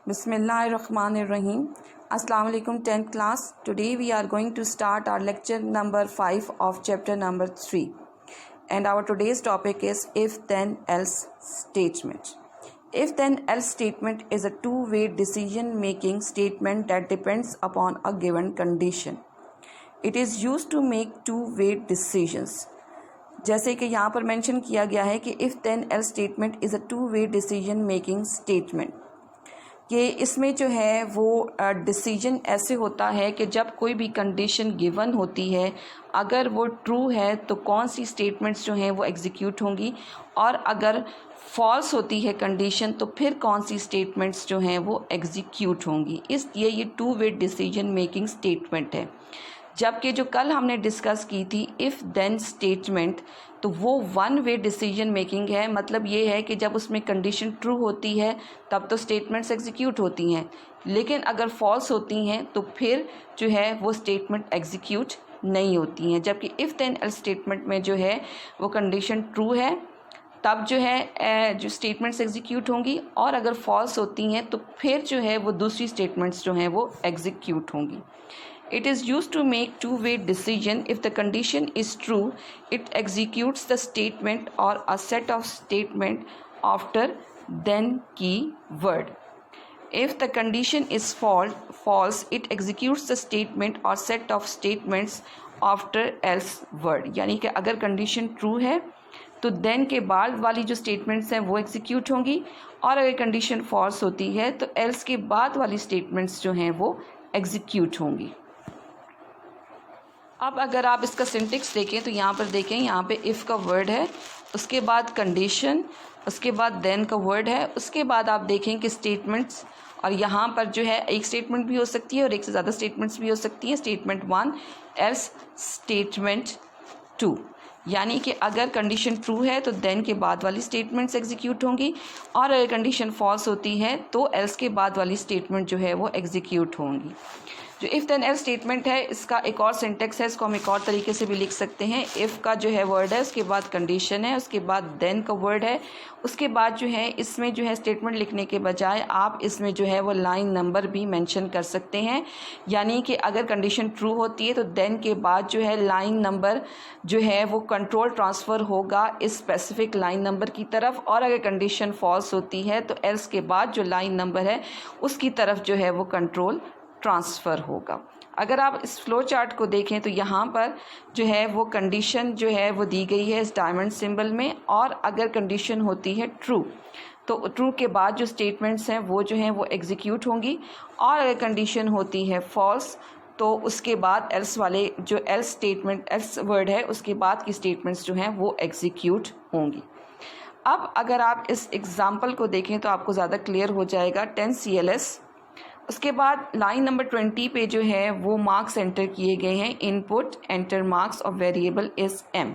Bismillahirrahmanirrahim. Assalamu alaikum 10th class. Today we are going to start our lecture number 5 of chapter number 3. And our today's topic is if then else statement. If then else statement is a two-way decision making statement that depends upon a given condition. It is used to make two-way decisions. जैसे कि यहाँ पर mention किया गया है कि if then else statement is a two way decision making statement, कि इसमें जो है वो डिसीजन ऐसे होता है कि जब कोई भी कंडीशन गिवन होती है, अगर वो ट्रू है तो कौन सी स्टेटमेंट्स जो हैं वो एग्जीक्यूट होंगी, और अगर फॉल्स होती है कंडीशन तो फिर कौन सी स्टेटमेंट्स जो हैं वो एग्जीक्यूट होंगी। इसलिए ये to way decision making statement है। जबकि जो कल हमने डिस्कस की थी इफ़ देन स्टेटमेंट, तो वो वन वे डिसीजन मेकिंग है। मतलब ये है कि जब उसमें कंडीशन ट्रू होती है तब तो स्टेटमेंट्स एग्जीक्यूट होती हैं, लेकिन अगर फॉल्स होती हैं तो फिर जो है वो स्टेटमेंट एग्जीक्यूट नहीं होती हैं। जबकि इफ़ देन एल्स स्टेटमेंट में जो है वो कंडीशन ट्रू है तब जो है जो स्टेटमेंट्स एग्जीक्यूट होंगी, और अगर फॉल्स होती हैं तो फिर जो है वो दूसरी स्टेटमेंट्स जो हैं वो एग्जीक्यूट होंगी। It is used to make two-way decision. If the condition is true, it executes the statement or a set of statement after then keyword. If the condition is false, it executes the statement or set of statements after else word. यानी कि अगर condition true है तो then के बाद वाली जो statements हैं वो एग्जीक्यूट होंगी, और अगर कंडीशन फॉल्स होती है तो else के बाद वाली स्टेटमेंट्स जो हैं वो एग्जीक्यूट होंगी। अब अगर आप इसका सिंटेक्स देखें तो यहाँ पर देखें, यहाँ पे इफ़ का वर्ड है, उसके बाद कंडीशन, उसके देन देन का वर्ड है, उसके बाद आप देखें कि स्टेटमेंट्स, और यहाँ पर जो है एक स्टेटमेंट भी हो सकती है और एक से ज़्यादा स्टेटमेंट्स भी हो सकती हैं। स्टेटमेंट 1 एल्स स्टेटमेंट 2, यानी कि अगर कंडीशन ट्रू है तो देन के बाद वाली स्टेटमेंट्स एग्जीक्यूट होंगी, और अगर कंडीशन फॉल्स होती है तो एल्स के बाद वाली स्टेटमेंट जो है वो एग्जीक्यूट होंगी। जो इफ़ देन एल्स स्टेटमेंट है इसका एक और सिंटेक्स है, इसको हम एक और तरीके से भी लिख सकते हैं। इफ़ का जो है वर्ड है, उसके बाद कंडीशन है, उसके बाद देन का वर्ड है, उसके बाद जो है इसमें जो है स्टेटमेंट लिखने के बजाय आप इसमें जो है वो लाइन नंबर भी मेंशन कर सकते हैं। यानी कि अगर कंडीशन ट्रू होती है तो देन के बाद जो है लाइन नंबर जो है वो कंट्रोल ट्रांसफ़र होगा इस स्पेसिफिक लाइन नंबर की तरफ, और अगर कंडीशन फॉल्स होती है तो एल्स के बाद जो लाइन नंबर है उसकी तरफ जो है वो कंट्रोल ट्रांसफ़र होगा। अगर आप इस फ्लो चार्ट को देखें तो यहाँ पर जो है वो कंडीशन जो है वो दी गई है इस डायमंड सिंबल में, और अगर कंडीशन होती है ट्रू तो ट्रू के बाद जो स्टेटमेंट्स हैं वो जो हैं वो एग्जीक्यूट होंगी, और अगर कंडीशन होती है फॉल्स तो उसके बाद एल्स वाले जो एल्स स्टेटमेंट एल्स वर्ड है उसके बाद की स्टेटमेंट्स जो हैं वो एग्जीक्यूट होंगी। अब अगर आप इस एग्ज़ाम्पल को देखें तो आपको ज़्यादा क्लियर हो जाएगा। 10 CLS, उसके बाद लाइन नंबर 20 पे जो है वो मार्क्स एंटर किए गए हैं। Input enter marks of variable is m।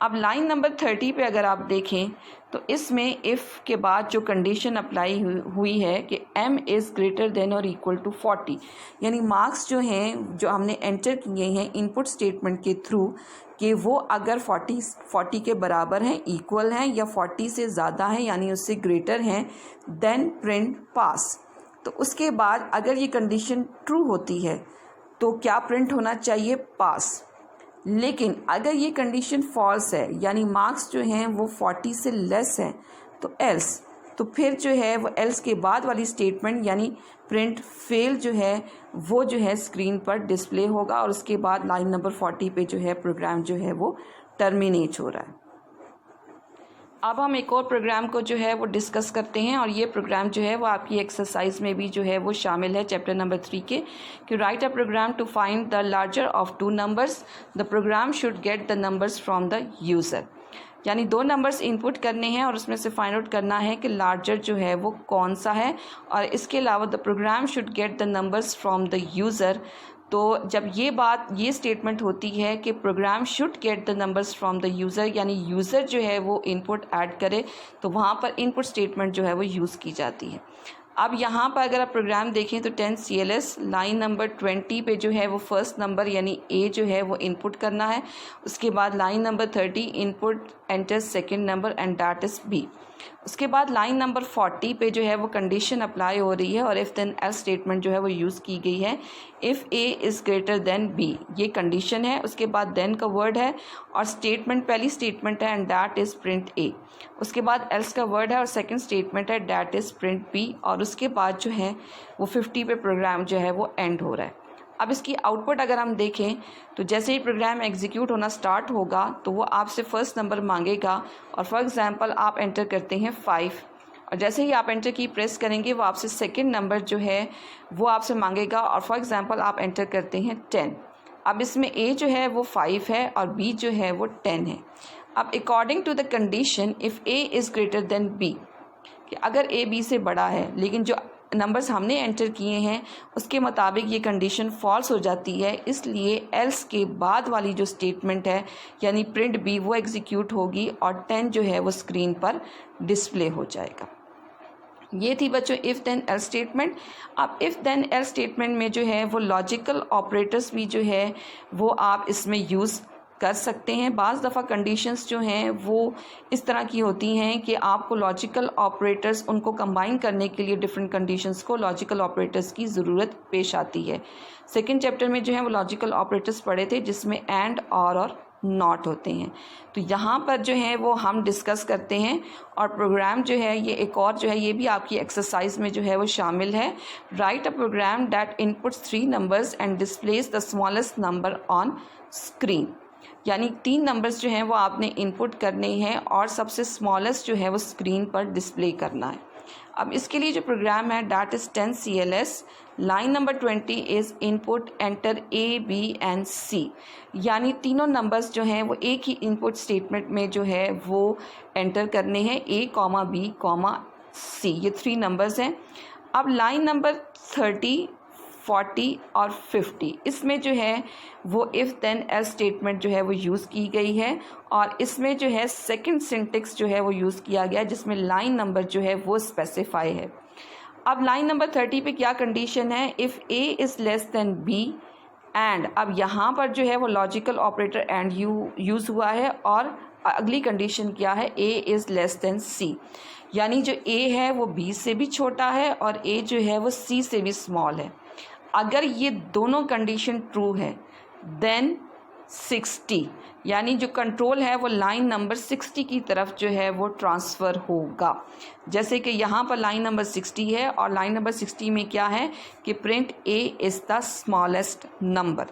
अब लाइन नंबर 30 पे अगर आप देखें तो इसमें इफ़ के बाद जो कंडीशन अप्लाई हुई है कि m इज़ ग्रेटर देन और इक्वल टू 40, यानी मार्क्स जो हैं जो हमने एंटर किए हैं इनपुट स्टेटमेंट के थ्रू कि वो अगर 40 के बराबर हैं, इक्वल हैं, या 40 से ज़्यादा हैं यानी उससे ग्रेटर हैं, देन प्रिंट पास। तो उसके बाद अगर ये कंडीशन ट्रू होती है तो क्या प्रिंट होना चाहिए? पास। लेकिन अगर ये कंडीशन फॉल्स है यानी मार्क्स जो हैं वो 40 से लेस हैं तो एल्स, तो फिर जो है वो एल्स के बाद वाली स्टेटमेंट यानी प्रिंट फेल जो है वो जो है स्क्रीन पर डिस्प्ले होगा, और उसके बाद लाइन नंबर 40 पे जो है प्रोग्राम जो है वो टर्मिनेट हो रहा है। अब हम एक और प्रोग्राम को जो है वो डिस्कस करते हैं, और ये प्रोग्राम जो है वो आपकी एक्सरसाइज में भी जो है वो शामिल है चैप्टर नंबर 3 के, कि write a program to find the larger of two numbers. The program should get the numbers from the user, यानी दो नंबर्स इनपुट करने हैं और उसमें से फाइंड आउट करना है कि लार्जर जो है वो कौन सा है, और इसके अलावा the program should get the numbers from the user. तो जब ये स्टेटमेंट होती है कि programme should get the numbers from the user, यानी यूज़र जो है वो इनपुट ऐड करे, तो वहाँ पर इनपुट स्टेटमेंट जो है वो यूज़ की जाती है। अब यहाँ पर अगर आप प्रोग्राम देखें तो 10 CLS लाइन नंबर 20 पे जो है वो फर्स्ट नंबर यानी ए जो है वो इनपुट करना है। उसके बाद line number 30 input enter second number and that is b. उसके बाद लाइन नंबर 40 पे जो है वो कंडीशन अप्लाई हो रही है और इफ़ देन एल्स स्टेटमेंट जो है वो यूज़ की गई है। If a is greater than b, ये कंडीशन है। उसके बाद देन का वर्ड है और स्टेटमेंट पहली स्टेटमेंट है एंड दैट इज़ प्रिंट ए। उसके बाद एल्स का वर्ड है और सेकंड स्टेटमेंट है दैट इज़ प्रिंट बी। और उसके बाद जो है वो 50 पे प्रोग्राम जो है वो एंड हो रहा है। अब इसकी आउटपुट अगर हम देखें तो जैसे ही प्रोग्राम एग्जीक्यूट होना स्टार्ट होगा तो वो आपसे फर्स्ट नंबर मांगेगा और फॉर एग्जांपल आप एंटर करते हैं 5 और जैसे ही आप एंटर की प्रेस करेंगे वो आपसे सेकंड नंबर जो है वो आपसे मांगेगा और फॉर एग्जांपल आप एंटर करते हैं 10। अब इसमें ए जो है वो 5 है और बी जो है वो 10 है। अब according to the condition if a is greater than b, कि अगर ए बी से बड़ा है लेकिन जो नंबर्स हमने एंटर किए हैं उसके मुताबिक ये कंडीशन फॉल्स हो जाती है, इसलिए एल्स के बाद वाली जो स्टेटमेंट है यानी प्रिंट बी वो एग्जीक्यूट होगी और 10 जो है वो स्क्रीन पर डिस्प्ले हो जाएगा। ये थी बच्चों इफ़ देन एल्स स्टेटमेंट। अब इफ़ देन एल्स स्टेटमेंट में जो है वो लॉजिकल ऑपरेटर्स भी जो है वो आप इसमें यूज़ कर सकते हैं। बाज़ दफ़ा कंडीशंस जो हैं वो इस तरह की होती हैं कि आपको लॉजिकल ऑपरेटर्स उनको कंबाइन करने के लिए डिफरेंट कंडीशंस को लॉजिकल ऑपरेटर्स की ज़रूरत पेश आती है। सेकंड चैप्टर में जो है वो लॉजिकल ऑपरेटर्स पढ़े थे जिसमें एंड और नॉट होते हैं। तो यहाँ पर जो है वो हम डिस्कस करते हैं और प्रोग्राम जो है ये एक और जो है ये भी आपकी एक्सरसाइज में जो है वो शामिल है। Write a program that inputs 3 numbers and displays the smallest number on screen, यानी 3 नंबर्स जो हैं वो आपने इनपुट करने हैं और सबसे स्मॉलेस्ट जो है वो स्क्रीन पर डिस्प्ले करना है। अब इसके लिए जो प्रोग्राम है that is 10 CLS। Line number 20 is input enter A, B and C, यानी तीनों नंबर्स जो हैं वो एक ही इनपुट स्टेटमेंट में जो है वो एंटर करने हैं A, B, C, ये 3 नंबर्स हैं। अब लाइन नंबर 30, 40 और 50 इसमें जो है वो इफ़ देन एल्स स्टेटमेंट जो है वो यूज़ की गई है और इसमें जो है सेकंड सिंटेक्स जो है वो यूज़ किया गया जिसमें लाइन नंबर जो है वो स्पेसिफाई है। अब लाइन नंबर 30 पे क्या कंडीशन है, if A is less than B and, अब यहाँ पर जो है वो लॉजिकल ऑपरेटर एंड यूज़ हुआ है और अगली कंडीशन क्या है, A is less than C, यानी जो A है वो B से भी छोटा है और A जो है वो C से भी स्मॉल है। अगर ये दोनों कंडीशन ट्रू है देन 60, यानी जो कंट्रोल है वो लाइन नंबर 60 की तरफ जो है वो ट्रांसफ़र होगा। जैसे कि यहाँ पर लाइन नंबर 60 है और लाइन नंबर 60 में क्या है कि print A is the smallest number,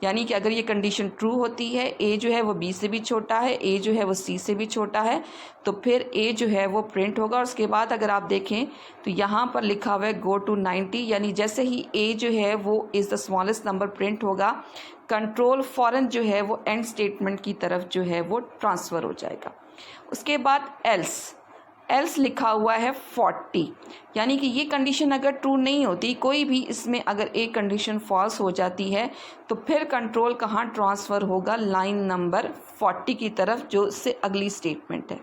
यानी कि अगर ये कंडीशन ट्रू होती है A जो है वो B से भी छोटा है, A जो है वो C से भी छोटा है, तो फिर A जो है वो प्रिंट होगा। और उसके बाद अगर आप देखें तो यहाँ पर लिखा हुआ है गो टू 90, यानी जैसे ही A जो है वो is the smallest number print होगा, कंट्रोल फ़ौरन जो है वो एंड स्टेटमेंट की तरफ जो है वो ट्रांसफ़र हो जाएगा। उसके बाद एल्स लिखा हुआ है 40, यानी कि ये कंडीशन अगर ट्रू नहीं होती, कोई भी इसमें अगर एक कंडीशन फॉल्स हो जाती है तो फिर कंट्रोल कहाँ ट्रांसफ़र होगा, लाइन नंबर 40 की तरफ जो उससे अगली स्टेटमेंट है।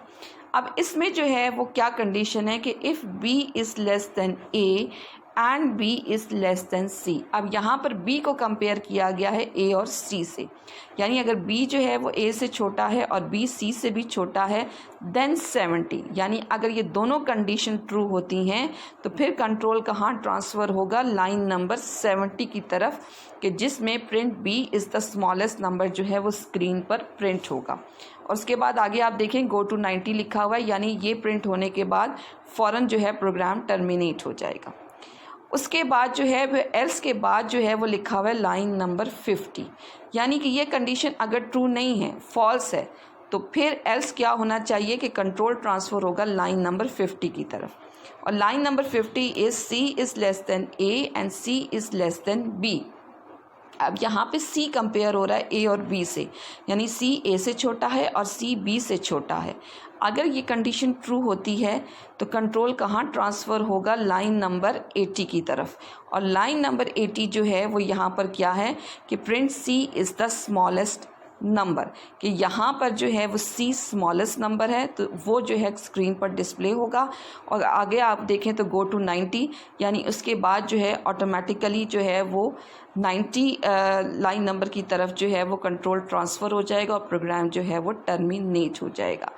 अब इसमें जो है वो क्या कंडीशन है कि if B is less than A and B is less than C। अब यहाँ पर B को कंपेयर किया गया है A और C से, यानी अगर B जो है वो A से छोटा है और B C से भी छोटा है देन 70, यानी अगर ये दोनों कंडीशन ट्रू होती हैं तो फिर कंट्रोल कहाँ ट्रांसफ़र होगा, लाइन नंबर 70 की तरफ, कि जिसमें print B is the smallest number जो है वो स्क्रीन पर प्रिंट होगा। और उसके बाद आगे आप देखें गो टू 90 लिखा हुआ है, यानी ये प्रिंट होने के बाद फ़ौरन जो है प्रोग्राम टर्मिनेट हो जाएगा। उसके बाद जो है वो एल्स के बाद जो है वो लिखा हुआ है लाइन नंबर 50, यानी कि ये कंडीशन अगर ट्रू नहीं है, फॉल्स है, तो फिर एल्स क्या होना चाहिए कि कंट्रोल ट्रांसफ़र होगा लाइन नंबर 50 की तरफ। और line number 50 is C is less than A and C is less than B। अब यहाँ पे C कंपेयर हो रहा है A और B से, यानी C A से छोटा है और C B से छोटा है। अगर ये कंडीशन ट्रू होती है तो कंट्रोल कहाँ ट्रांसफ़र होगा, लाइन नंबर 80 की तरफ। और लाइन नंबर 80 जो है वो यहाँ पर क्या है कि print C is the smallest number, कि यहाँ पर जो है वो C स्मॉलेस्ट नंबर है तो वो जो है स्क्रीन पर डिस्प्ले होगा। और आगे आप देखें तो गो टू 90, यानी उसके बाद जो है ऑटोमेटिकली जो है वो 90 लाइन नंबर की तरफ जो है वो कंट्रोल ट्रांसफ़र हो जाएगा और प्रोग्राम जो है वो टर्मिनेट हो जाएगा।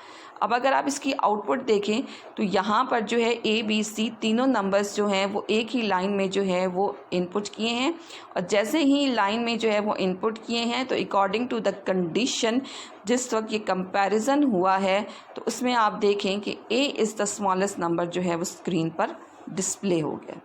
अब अगर आप इसकी आउटपुट देखें तो यहाँ पर जो है ABC तीनों नंबर्स जो हैं वो एक ही लाइन में जो है वो इनपुट किए हैं, और जैसे ही लाइन में जो है वो इनपुट किए हैं तो अकॉर्डिंग टू द कंडीशन जिस वक्त ये कंपैरिजन हुआ है तो उसमें आप देखें कि A is the smallest number जो है वो स्क्रीन पर डिस्प्ले हो गया।